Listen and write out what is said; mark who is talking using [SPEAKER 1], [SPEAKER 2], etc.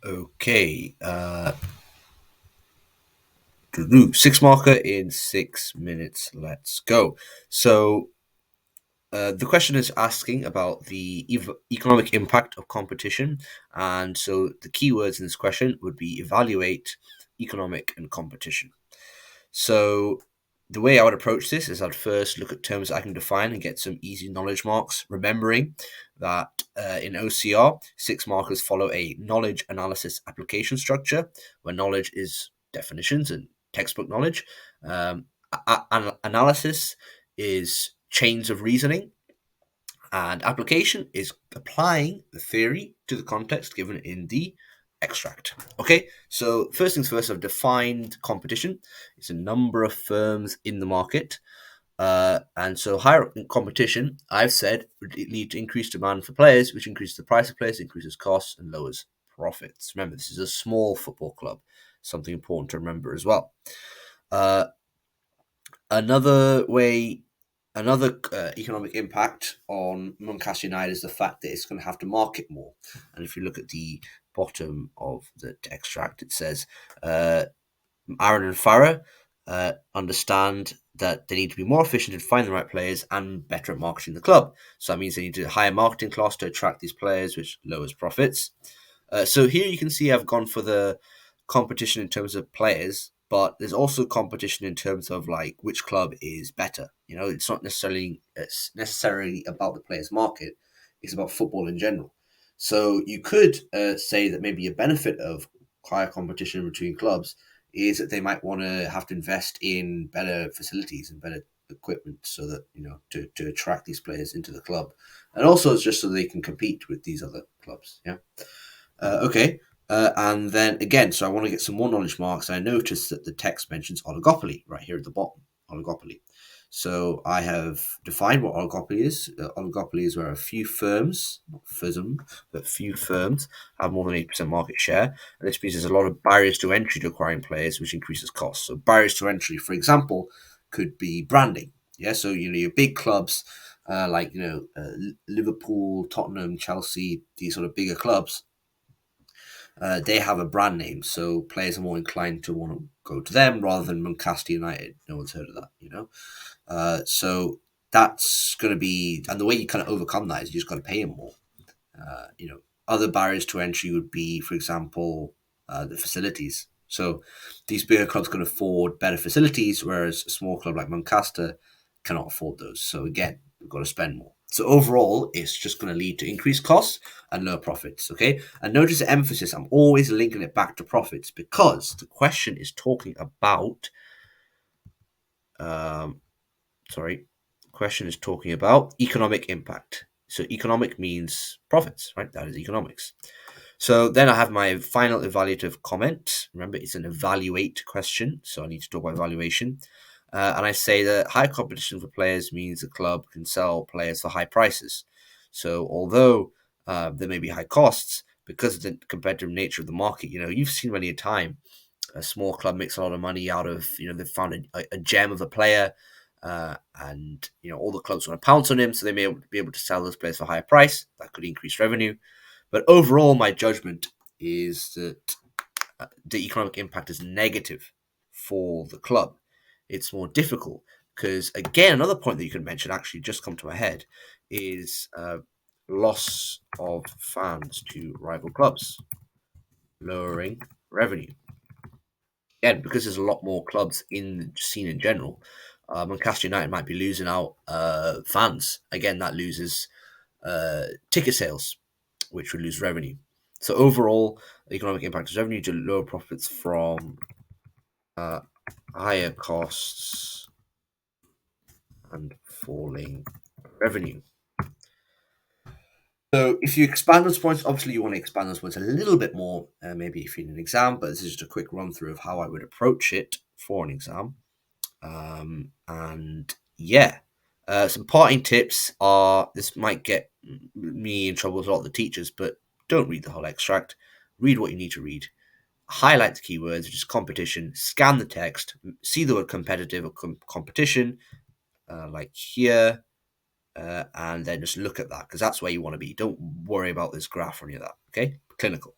[SPEAKER 1] Okay. 6 marker in 6 minutes. Let's go. So the question is asking about the economic impact of competition. And so the keywords in this question would be evaluate, economic, and competition. So the way I would approach this is I'd first look at terms I can define and get some easy knowledge marks, remembering that in OCR, 6 markers follow a knowledge analysis application structure, where knowledge is definitions and textbook knowledge. Analysis is chains of reasoning, and application is applying the theory to the context given in the extract. Okay, so first things first, I've defined competition. It's a number of firms in the market. And so higher competition, I've said, would lead to increased demand for players, which increases the price of players, increases costs, and lowers profits. Remember, this is a small football club, something important to remember as well. Uh, Another way, another economic impact on Doncaster United is the fact that it's going to have to market more. And if you look at the bottom of the extract, it says Aaron and Farah understand that they need to be more efficient in finding the right players and better at marketing the club. So that means they need to hire marketing costs to attract these players, which lowers profits. So here you can see I've gone for the competition in terms of players, but there's also competition in terms of like which club is better. You know, it's not necessarily about the players' market; it's about football in general. So you could say that maybe a benefit of higher competition between clubs is that they might want to have to invest in better facilities and better equipment so that to attract these players into the club, and also it's just so they can compete with these other clubs. Yeah. Okay. And then again, so I want to get some more knowledge marks. I noticed that the text mentions oligopoly right here at the bottom. Oligopoly. So I have defined what oligopoly is. Oligopoly is where a few firms, not FISM, but few firms have more than 8% market share. And this means there's a lot of barriers to entry to acquiring players, which increases costs. So barriers to entry, for example, could be branding. Yeah, so your big clubs like Liverpool, Tottenham, Chelsea, these sort of bigger clubs, they have a brand name, so players are more inclined to want to go to them rather than Manchester United. No one's heard of that. So that's going to be, and the way you kind of overcome that is you just got to pay them more. Other barriers to entry would be, for example, the facilities. So these bigger clubs can afford better facilities, whereas a small club like Manchester cannot afford those. So again, we've got to spend more. So overall, it's just going to lead to increased costs and lower profits. Okay, and notice the emphasis. I'm always linking it back to profits because the question is talking about. Um, sorry, question is talking about economic impact. So economic means profits, right? That is economics. So then I have my final evaluative comment. Remember, it's an evaluate question, so I need to talk about evaluation. And I say that high competition for players means the club can sell players for high prices. So although there may be high costs, because of the competitive nature of the market, you've seen many a time a small club makes a lot of money out of, they've found a gem of a player, and all the clubs want to pounce on him, so they may be able to sell those players for a higher price. That could increase revenue. But overall, my judgment is that the economic impact is negative for the club. It's more difficult because, again, another point that you could mention actually just come to my head is loss of fans to rival clubs, lowering revenue. Again, because there's a lot more clubs in the scene in general, Manchester United might be losing out fans. Again, that loses ticket sales, which would lose revenue. So overall, the economic impact is revenue to lower profits from uh, higher costs and falling revenue. So if you expand those points, obviously you want to expand those points a little bit more, maybe if you're in an exam, but this is just a quick run through of how I would approach it for an exam. And yeah, some parting tips are this might get me in trouble with a lot of the teachers, but don't read the whole extract. Read what you need to read. Highlight the keywords, which is competition. Scan the text. See the word competitive or competition, like here, and then just look at that because that's where you want to be. Don't worry about this graph or any of that. Okay, clinical.